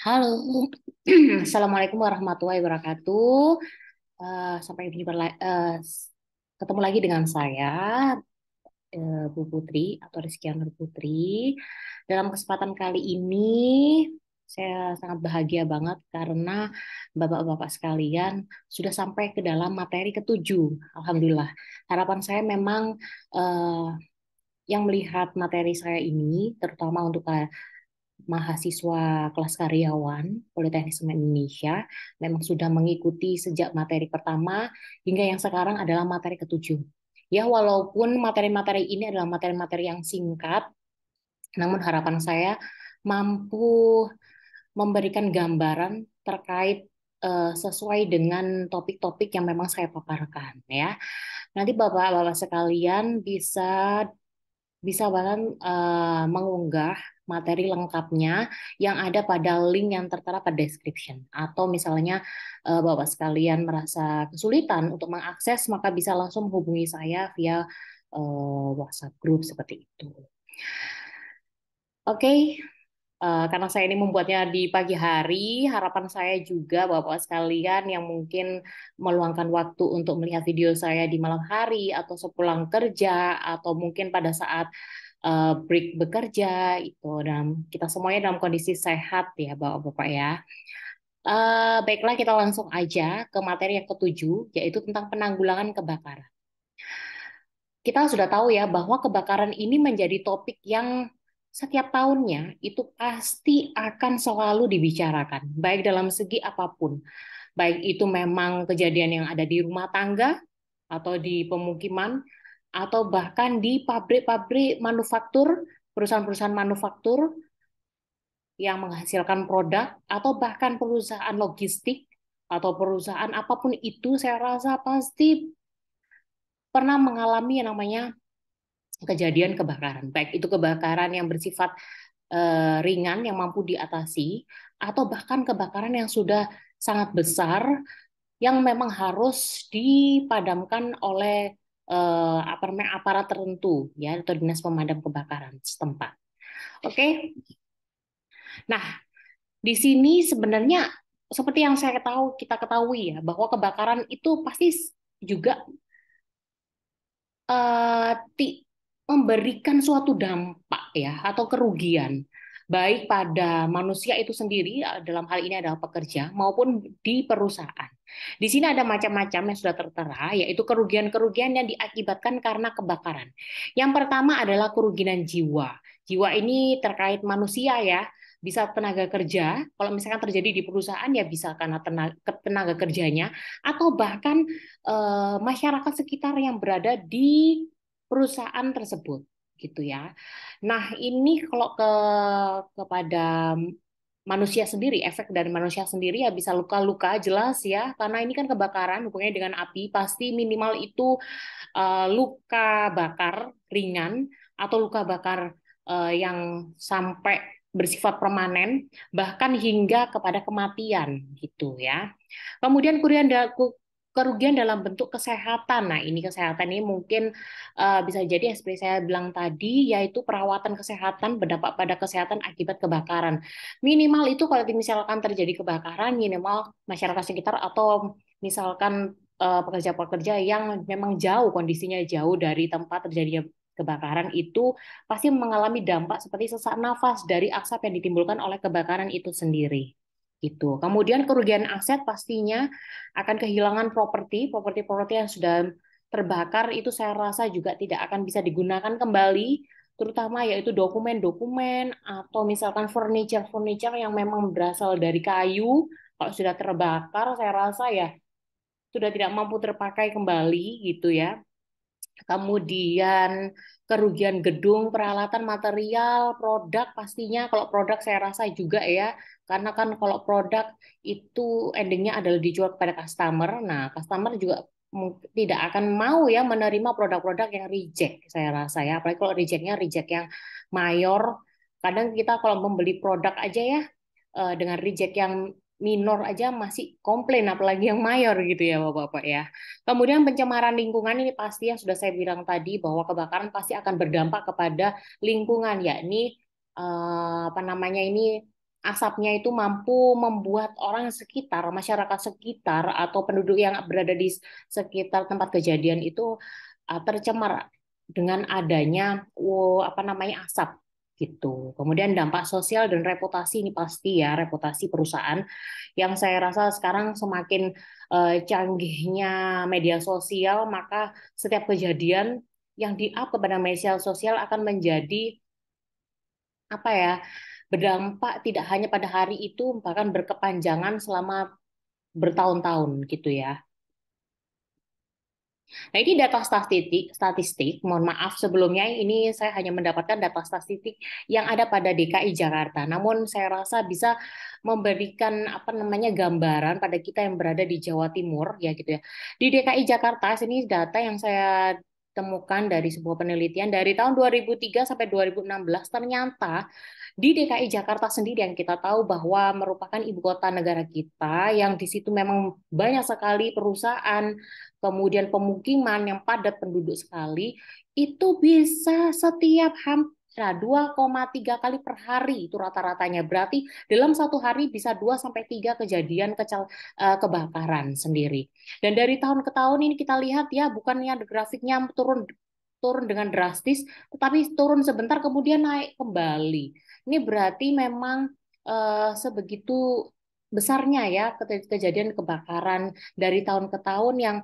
Halo, Assalamualaikum warahmatullahi wabarakatuh. Sampai jumpa ketemu lagi dengan saya, Bu Putri atau Rizky Nur Putri. Dalam kesempatan kali ini, saya sangat bahagia banget karena Bapak-bapak sekalian sudah sampai ke dalam materi ketujuh. Alhamdulillah. Harapan saya memang eh, yang melihat materi saya ini, terutama untuk mahasiswa kelas karyawan Politeknik Semen Indonesia memang sudah mengikuti sejak materi pertama hingga yang sekarang adalah materi ketujuh. Ya, walaupun materi-materi ini adalah materi-materi yang singkat, namun harapan saya mampu memberikan gambaran terkait sesuai dengan topik-topik yang memang saya paparkan ya. Nanti Bapak-bapak sekalian bisa bisa bahkan mengunggah materi lengkapnya yang ada pada link yang tertera pada description. Atau misalnya Bapak sekalian merasa kesulitan untuk mengakses, maka bisa langsung menghubungi saya via WhatsApp group seperti itu. Oke, karena saya ini membuatnya di pagi hari, harapan saya juga Bapak sekalian yang mungkin meluangkan waktu untuk melihat video saya di malam hari atau sepulang kerja atau mungkin pada saat break bekerja itu dan kita semuanya dalam kondisi sehat ya Bapak-bapak ya. Baiklah kita langsung aja ke materi yang ketujuh yaitu tentang penanggulangan kebakaran. Kita sudah tahu ya bahwa kebakaran ini menjadi topik yang setiap tahunnya itu pasti akan selalu dibicarakan, baik dalam segi apapun. Baik itu memang kejadian yang ada di rumah tangga atau di pemukiman atau bahkan di pabrik-pabrik manufaktur, perusahaan-perusahaan manufaktur yang menghasilkan produk atau bahkan perusahaan logistik atau perusahaan apapun itu saya rasa pasti pernah mengalami yang namanya kejadian kebakaran. Baik itu kebakaran yang bersifat ringan yang mampu diatasi atau bahkan kebakaran yang sudah sangat besar yang memang harus dipadamkan oleh apa namanya aparat tertentu ya atau dinas pemadam kebakaran setempat. Oke. Nah, di sini sebenarnya seperti yang kita ketahui ya bahwa kebakaran itu pasti juga eh, memberikan suatu dampak ya atau kerugian baik pada manusia itu sendiri dalam hal ini adalah pekerja maupun di perusahaan. Di sini ada macam-macam yang sudah tertera yaitu kerugian-kerugian yang diakibatkan karena kebakaran. Yang pertama adalah kerugian jiwa. Jiwa ini terkait manusia ya, bisa tenaga kerja, kalau misalkan terjadi di perusahaan ya bisa karena tenaga kerjanya atau bahkan masyarakat sekitar yang berada di perusahaan tersebut gitu ya. Nah, ini kalau kepada manusia sendiri, efek dari manusia sendiri ya bisa luka-luka jelas ya, karena ini kan kebakaran hubungannya dengan api, pasti minimal itu luka bakar ringan atau luka bakar yang sampai bersifat permanen, bahkan hingga kepada kematian gitu ya. Kemudian kerugian dalam bentuk kesehatan. Nah, ini kesehatan ini mungkin bisa jadi seperti saya bilang tadi, yaitu perawatan kesehatan berdampak pada kesehatan akibat kebakaran. Minimal itu kalau misalkan terjadi kebakaran, minimal masyarakat sekitar atau misalkan pekerja-pekerja yang memang jauh kondisinya jauh dari tempat terjadinya kebakaran itu pasti mengalami dampak seperti sesak nafas dari asap yang ditimbulkan oleh kebakaran itu sendiri gitu. Kemudian kerugian aset pastinya akan kehilangan properti yang sudah terbakar itu saya rasa juga tidak akan bisa digunakan kembali, terutama yaitu dokumen-dokumen atau misalkan furniture-furniture yang memang berasal dari kayu, kalau sudah terbakar saya rasa ya sudah tidak mampu terpakai kembali gitu ya. Kemudian kerugian gedung, peralatan, material, produk pastinya kalau produk saya rasa juga ya, karena kan kalau produk itu endingnya adalah dijual kepada customer. Nah, customer juga tidak akan mau ya menerima produk-produk yang reject saya rasa ya, apalagi kalau rejectnya reject yang mayor. Kadang kita kalau membeli produk aja ya dengan reject yang minor aja masih komplain apalagi yang mayor gitu ya Bapak-bapak ya. Kemudian pencemaran lingkungan ini pasti yang sudah saya bilang tadi bahwa kebakaran pasti akan berdampak kepada lingkungan yakni apa namanya ini asapnya itu mampu membuat orang sekitar, masyarakat sekitar atau penduduk yang berada di sekitar tempat kejadian itu tercemar dengan adanya apa namanya asap gitu. Kemudian dampak sosial dan reputasi ini pasti ya, reputasi perusahaan yang saya rasa sekarang semakin canggihnya media sosial, maka setiap kejadian yang di-up kepada media sosial akan menjadi apa ya, berdampak tidak hanya pada hari itu, bahkan berkepanjangan selama bertahun-tahun gitu ya. Nah, ini data statistik, mohon maaf sebelumnya ini saya hanya mendapatkan data statistik yang ada pada DKI Jakarta. Namun saya rasa bisa memberikan apa namanya gambaran pada kita yang berada di Jawa Timur ya gitu ya. Di DKI Jakarta sini data yang saya temukan dari sebuah penelitian dari tahun 2003 sampai 2016 ternyata di DKI Jakarta sendiri yang kita tahu bahwa merupakan ibu kota negara kita yang di situ memang banyak sekali perusahaan kemudian pemukiman yang padat penduduk sekali, itu bisa setiap hampir 2,3 kali per hari itu rata-ratanya. Berarti dalam satu hari bisa 2 sampai 3 kejadian kebakaran sendiri. Dan dari tahun ke tahun ini kita lihat ya, bukannya grafiknya turun turun dengan drastis, tetapi turun sebentar kemudian naik kembali. Ini berarti memang sebegitu besarnya ya kejadian kebakaran dari tahun ke tahun yang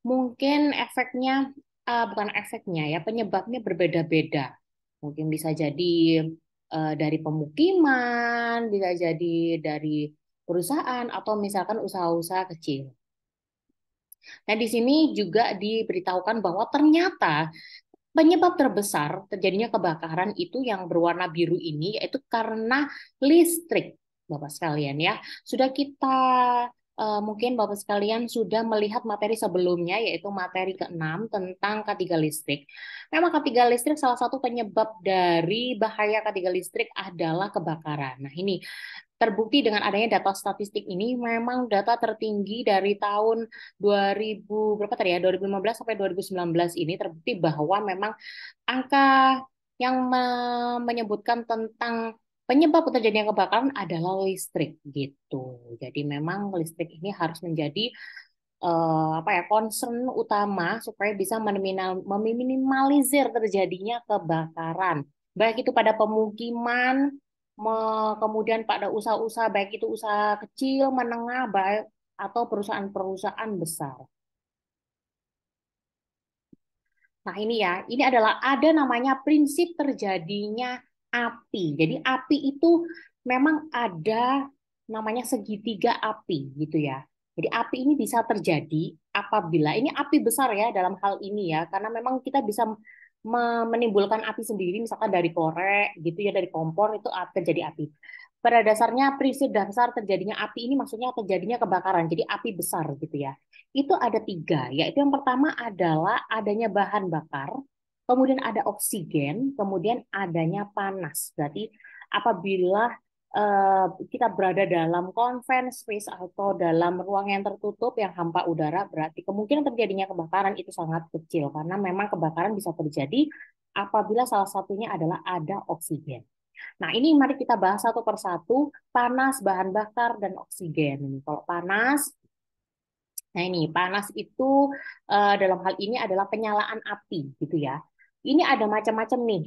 mungkin efeknya, bukan efeknya ya, penyebabnya berbeda-beda. Mungkin bisa jadi dari pemukiman, bisa jadi dari perusahaan, atau misalkan usaha-usaha kecil. Nah, di sini juga diberitahukan bahwa ternyata penyebab terbesar terjadinya kebakaran itu yang berwarna biru ini yaitu karena listrik, Bapak sekalian ya. Sudah kita mungkin Bapak sekalian sudah melihat materi sebelumnya yaitu materi ke-6 tentang K3 listrik. Memang K3 listrik salah satu penyebab dari bahaya K3 listrik adalah kebakaran. Nah, ini terbukti dengan adanya data statistik ini memang data tertinggi dari tahun 2000 berapa tadi ya 2015 sampai 2019 ini terbukti bahwa memang angka yang menyebutkan tentang penyebab terjadinya kebakaran adalah listrik gitu. Jadi memang listrik ini harus menjadi apa ya concern utama supaya bisa meminimalisir terjadinya kebakaran. Baik itu pada pemukiman, kemudian pada usaha-usaha baik itu usaha kecil, menengah, baik atau perusahaan-perusahaan besar. Nah, ini ya, ini adalah ada namanya prinsip terjadinya api. Jadi api itu memang ada namanya segitiga api gitu ya. Jadi api ini bisa terjadi apabila ini api besar ya dalam hal ini ya, karena memang kita bisa menimbulkan api sendiri misalkan dari korek gitu ya, dari kompor itu terjadi api. Pada dasarnya prinsip dasar terjadinya api ini maksudnya terjadinya kebakaran, jadi api besar gitu ya. Itu ada tiga, yaitu yang pertama adalah adanya bahan bakar, kemudian ada oksigen, kemudian adanya panas. Berarti apabila kita berada dalam confined space atau dalam ruang yang tertutup yang hampa udara, berarti kemungkinan terjadinya kebakaran itu sangat kecil karena memang kebakaran bisa terjadi apabila salah satunya adalah ada oksigen. Nah, ini mari kita bahas satu persatu, panas, bahan bakar, dan oksigen. Kalau panas, nah ini panas itu dalam hal ini adalah penyalaan api gitu ya. Ini ada macam-macam nih.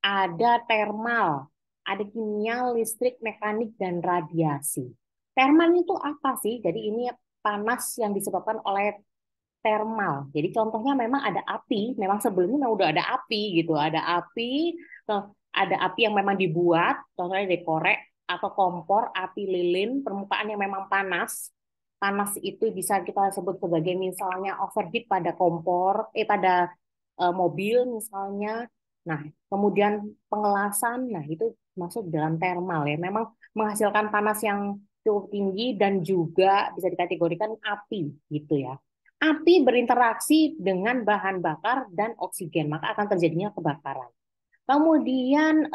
Ada termal, ada kimia, listrik, mekanik, dan radiasi. Termal itu apa sih? Jadi ini panas yang disebabkan oleh termal. Jadi contohnya memang ada api, memang sebelumnya memang udah ada api gitu, ada api, ada api yang memang dibuat, contohnya dari korek atau kompor, api lilin, permukaan yang memang panas. Panas itu bisa kita sebut sebagai misalnya overheat pada kompor, pada mobil misalnya. Nah, kemudian pengelasan, nah itu masuk dalam termal ya. Memang menghasilkan panas yang cukup tinggi dan juga bisa dikategorikan api gitu ya. Api berinteraksi dengan bahan bakar dan oksigen, maka akan terjadinya kebakaran. Kemudian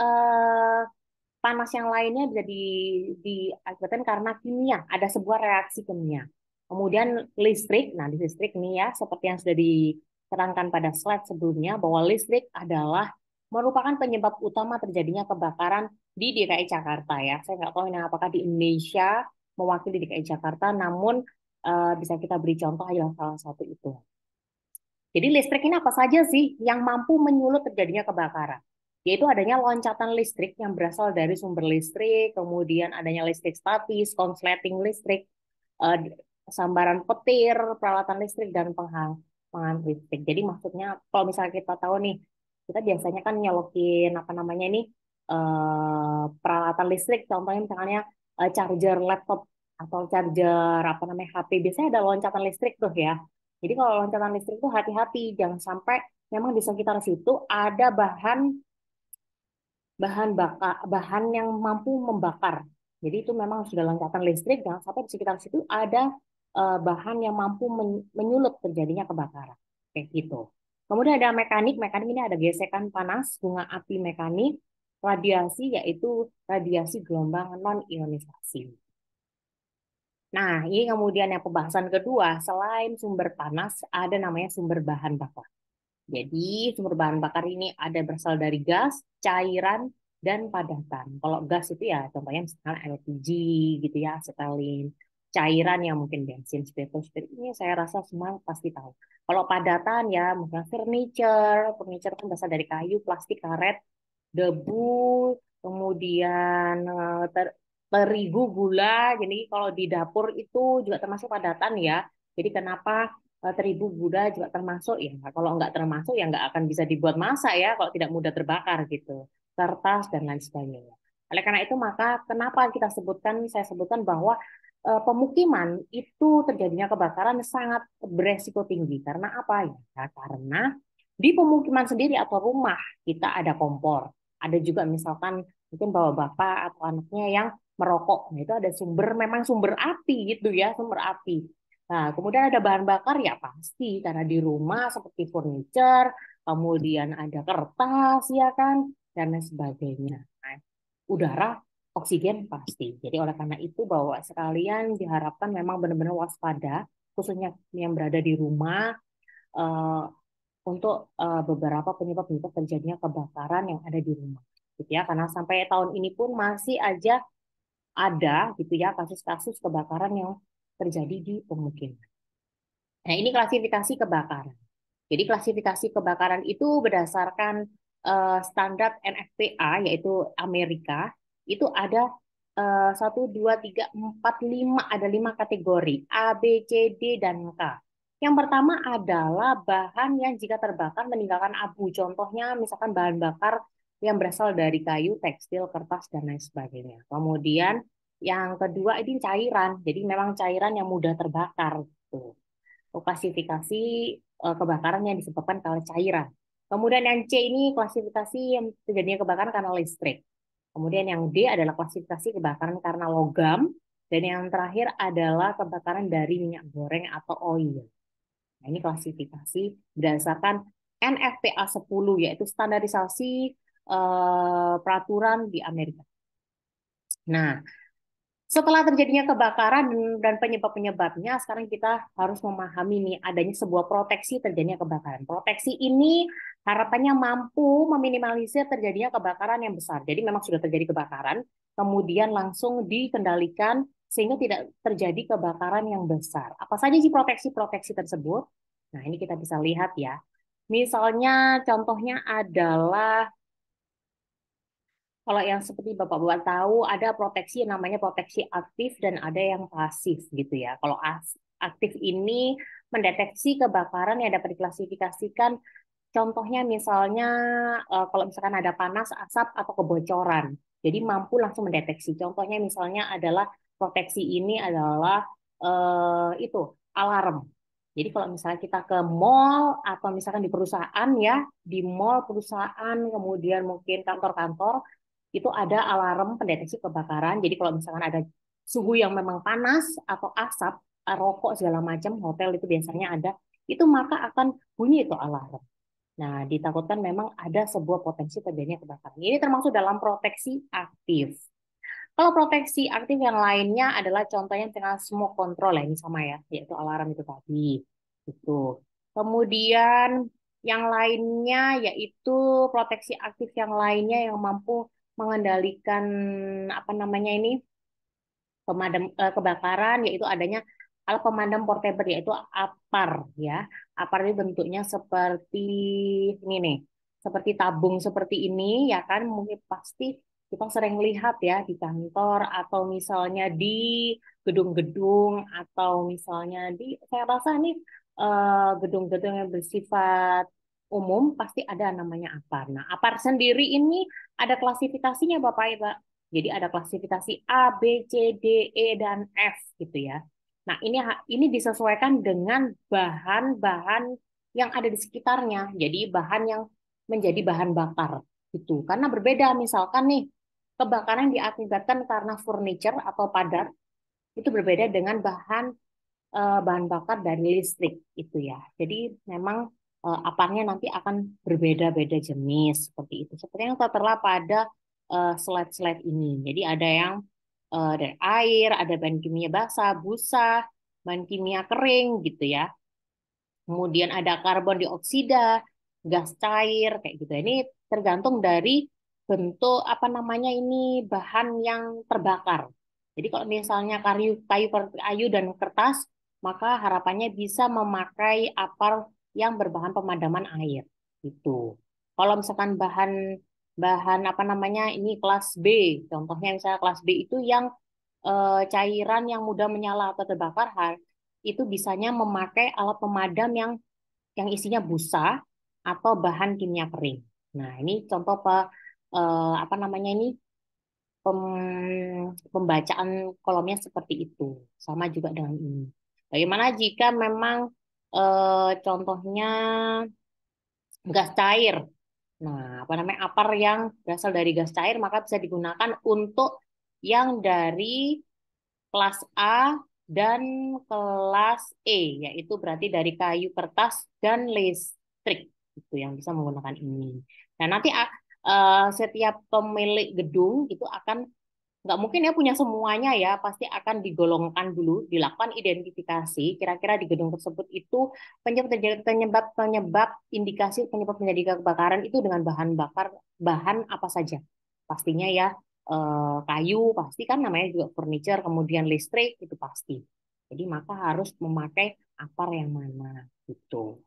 panas yang lainnya bisa diakibatkan karena kimia, ada sebuah reaksi kimia. Kemudian listrik, nah di listrik nih ya, seperti yang sudah diterangkan pada slide sebelumnya, bahwa listrik adalah merupakan penyebab utama terjadinya kebakaran di DKI Jakarta ya. Saya nggak tahu ini apakah di Indonesia mewakili DKI Jakarta, namun bisa kita beri contoh adalah salah satu itu. Jadi listrik ini apa saja sih yang mampu menyulut terjadinya kebakaran? Yaitu adanya loncatan listrik yang berasal dari sumber listrik, kemudian adanya listrik statis, konsleting listrik, eh, sambaran petir, peralatan listrik, dan penghangat listrik. Jadi maksudnya kalau misalnya kita tahu nih, kita biasanya kan nyolokin apa namanya ini peralatan listrik, contohnya misalnya charger laptop atau charger apa namanya HP, biasanya ada loncatan listrik tuh ya. Jadi kalau loncatan listrik itu hati-hati, jangan sampai memang di sekitar situ ada bahan bahan yang mampu membakar. Jadi itu memang sudah loncatan listrik, jangan sampai di sekitar situ ada bahan yang mampu menyulut terjadinya kebakaran. Kayak gitu. Kemudian ada mekanik, mekanik ini ada gesekan panas, bunga api mekanik, radiasi yaitu radiasi gelombang non ionisasi. Nah, ini kemudian yang pembahasan kedua, selain sumber panas, ada namanya sumber bahan bakar. Jadi sumber bahan bakar ini ada berasal dari gas, cairan, dan padatan. Kalau gas itu ya contohnya misalnya LPG gitu ya, acetylene. Cairan yang mungkin bensin, spiritus, ini saya rasa semua pasti tahu. Kalau padatan ya mungkin furniture, furniture kan berasal dari kayu, plastik, karet, debu, kemudian terigu, gula. Jadi kalau di dapur itu juga termasuk padatan ya. Jadi kenapa terigu gula juga termasuk ya? Kalau nggak termasuk ya nggak akan bisa dibuat masak ya kalau tidak mudah terbakar gitu. Kertas dan lain sebagainya. Oleh karena itu maka kenapa saya sebutkan bahwa pemukiman itu terjadinya kebakaran sangat beresiko tinggi. Karena apa ya? Karena di pemukiman sendiri atau rumah kita ada kompor, ada juga misalkan mungkin bawa bapak atau anaknya yang merokok. Nah, itu ada memang sumber api gitu ya, sumber api. Nah, kemudian ada bahan bakar ya pasti karena di rumah seperti furniture, kemudian ada kertas ya kan dan lain sebagainya. Nah, udara, oksigen pasti. Jadi oleh karena itu bahwa sekalian diharapkan memang benar-benar waspada khususnya yang berada di rumah eh, untuk beberapa penyebab-penyebab terjadinya kebakaran yang ada di rumah. Gitu ya, karena sampai tahun ini pun masih aja ada gitu ya kasus-kasus kebakaran yang terjadi di pemukiman. Nah, ini klasifikasi kebakaran. Jadi klasifikasi kebakaran itu berdasarkan standar NFPA yaitu Amerika itu ada 1, 2, 3, 4, 5 ada 5 kategori A, B, C, D dan K. Yang pertama adalah bahan yang jika terbakar meninggalkan abu. Contohnya misalkan bahan bakar yang berasal dari kayu, tekstil, kertas dan lain sebagainya. Kemudian yang kedua ini cairan. Jadi memang cairan yang mudah terbakar. Gitu klasifikasi kebakaran yang disebabkan karena cairan. Kemudian yang C ini klasifikasi yang terjadinya kebakaran karena listrik. Kemudian yang D adalah klasifikasi kebakaran karena logam. Dan yang terakhir adalah kebakaran dari minyak goreng atau oil. Nah, ini klasifikasi berdasarkan NFPA 10 yaitu standarisasi peraturan di Amerika. Nah, setelah terjadinya kebakaran dan penyebab-penyebabnya, sekarang kita harus memahami nih adanya sebuah proteksi terjadinya kebakaran. Proteksi ini harapannya mampu meminimalisir terjadinya kebakaran yang besar. Jadi memang sudah terjadi kebakaran, kemudian langsung dikendalikan sehingga tidak terjadi kebakaran yang besar. Apa saja sih proteksi-proteksi tersebut? Nah, ini kita bisa lihat ya. Misalnya contohnya adalah kalau yang seperti Bapak-Bapak tahu, ada proteksi yang namanya proteksi aktif dan ada yang pasif gitu ya. Kalau aktif ini mendeteksi kebakaran yang dapat diklasifikasikan, contohnya misalnya kalau misalkan ada panas, asap, atau kebocoran. Jadi mampu langsung mendeteksi. Contohnya misalnya adalah proteksi ini adalah itu alarm. Jadi kalau misalnya kita ke mall atau misalkan di perusahaan ya, di mall, perusahaan, kemudian mungkin kantor-kantor, itu ada alarm pendeteksi kebakaran. Jadi kalau misalkan ada suhu yang memang panas atau asap, rokok segala macam, hotel itu biasanya ada, itu maka akan bunyi itu alarm. Nah, ditakutkan memang ada sebuah potensi terjadinya kebakaran. Ini termasuk dalam proteksi aktif. Kalau proteksi aktif yang lainnya adalah contohnya dengan smoke control ya, ini sama ya, yaitu alarm itu tadi. Itu. Kemudian yang lainnya yaitu proteksi aktif yang lainnya yang mampu mengendalikan apa namanya ini pemadam kebakaran, yaitu adanya alat pemadam portable yaitu APAR ya. APAR ini bentuknya seperti ini nih, seperti tabung seperti ini ya kan, mungkin pasti kita sering lihat ya di kantor atau misalnya di gedung-gedung atau misalnya di, saya rasa nih gedung-gedung yang bersifat umum pasti ada namanya APAR. Nah, APAR sendiri ini ada klasifikasinya Bapak Ibu. Jadi ada klasifikasi A, B, C, D, E, dan F gitu ya. Nah, ini disesuaikan dengan bahan-bahan yang ada di sekitarnya. Jadi bahan yang menjadi bahan bakar gitu. Karena berbeda misalkan nih kebakaran yang diakibatkan karena furniture atau padat itu berbeda dengan bahan bakar dari listrik itu ya. Jadi memang aparnya nanti akan berbeda-beda jenis seperti itu. Seperti yang tertera pada slide-slide ini. Jadi ada yang dari air, ada bahan kimia basah, busa, bahan kimia kering gitu ya. Kemudian ada karbon dioksida, gas cair kayak gitu. Ini tergantung dari bentuk apa namanya ini bahan yang terbakar. Jadi kalau misalnya kayu dan kertas, maka harapannya bisa memakai apar yang berbahan pemadaman air. Gitu. Kalau misalkan bahan bahan apa namanya ini kelas B, contohnya misalnya kelas B itu yang cairan yang mudah menyala atau terbakar, itu bisanya memakai alat pemadam yang isinya busa atau bahan kimia kering. Nah, ini contoh apa namanya ini pembacaan kolomnya seperti itu. Sama juga dengan ini. Bagaimana jika memang contohnya gas cair? Nah, apa namanya apar yang berasal dari gas cair maka bisa digunakan untuk yang dari kelas A dan kelas E, yaitu berarti dari kayu kertas dan listrik itu yang bisa menggunakan ini. Nah, nanti setiap pemilik gedung itu akan nggak mungkin ya punya semuanya ya, pasti akan digolongkan dulu, dilakukan identifikasi kira-kira di gedung tersebut itu penyebab penyebab penyebab indikasi penyebab terjadi kebakaran itu dengan bahan bakar bahan apa saja. Pastinya ya kayu pasti kan namanya juga furniture, kemudian listrik itu pasti. Jadi maka harus memakai apar yang mana gitu.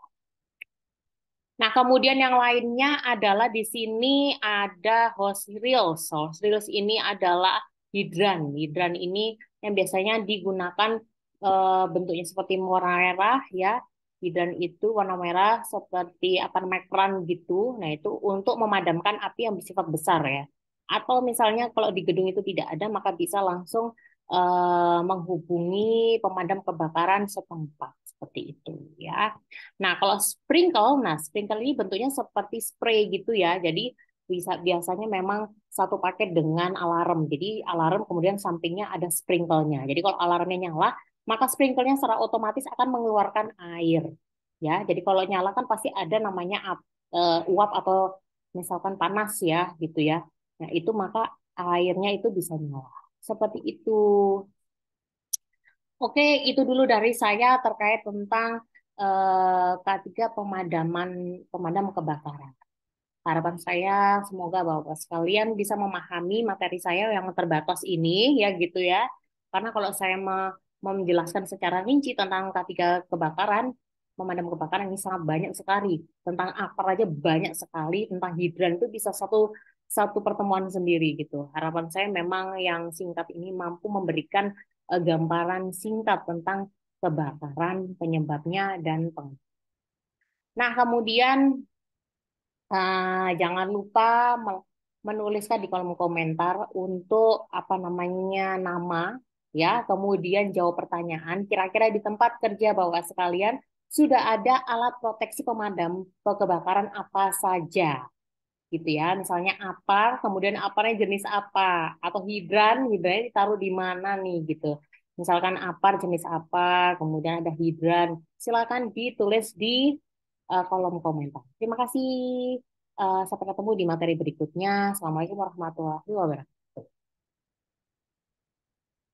Nah, kemudian yang lainnya adalah di sini ada hose reels. Hose reels ini adalah hidran. Hidran ini yang biasanya digunakan bentuknya seperti warna merah ya. Hidran itu warna merah seperti apa namanya keran gitu. Nah, itu untuk memadamkan api yang bersifat besar ya. Atau misalnya kalau di gedung itu tidak ada, maka bisa langsung menghubungi pemadam kebakaran setempat seperti itu ya. Nah, kalau sprinkle, nah sprinkle ini bentuknya seperti spray gitu ya. Jadi biasanya memang satu paket dengan alarm. Jadi alarm kemudian sampingnya ada sprinkle-nya. Jadi kalau alarmnya nyala, maka sprinkle-nya secara otomatis akan mengeluarkan air. Ya, jadi kalau nyala kan pasti ada namanya uap atau misalkan panas ya, gitu ya. Nah, itu maka airnya itu bisa nyala. Seperti itu. Oke, itu dulu dari saya terkait tentang K3 pemadam kebakaran. Harapan saya semoga Bapak sekalian bisa memahami materi saya yang terbatas ini ya gitu ya. Karena kalau saya menjelaskan secara rinci tentang K3 kebakaran, pemadam kebakaran ini sangat banyak sekali. Tentang apa aja banyak sekali, tentang hidran itu bisa satu satu pertemuan sendiri gitu. Harapan saya memang yang singkat ini mampu memberikan gambaran singkat tentang kebakaran, penyebabnya dan Nah, kemudian jangan lupa menuliskan di kolom komentar untuk apa namanya nama ya, kemudian jawab pertanyaan. Kira-kira di tempat kerja Bapak sekalian sudah ada alat proteksi pemadam kebakaran apa saja gitu ya. Misalnya apa, kemudian aparnya jenis apa atau hidrannya ditaruh di mana nih gitu. Misalkan apar jenis apa, kemudian ada hidran. Silakan ditulis di kolom komentar. Terima kasih. Sampai ketemu di materi berikutnya. Assalamualaikum warahmatullahi wabarakatuh.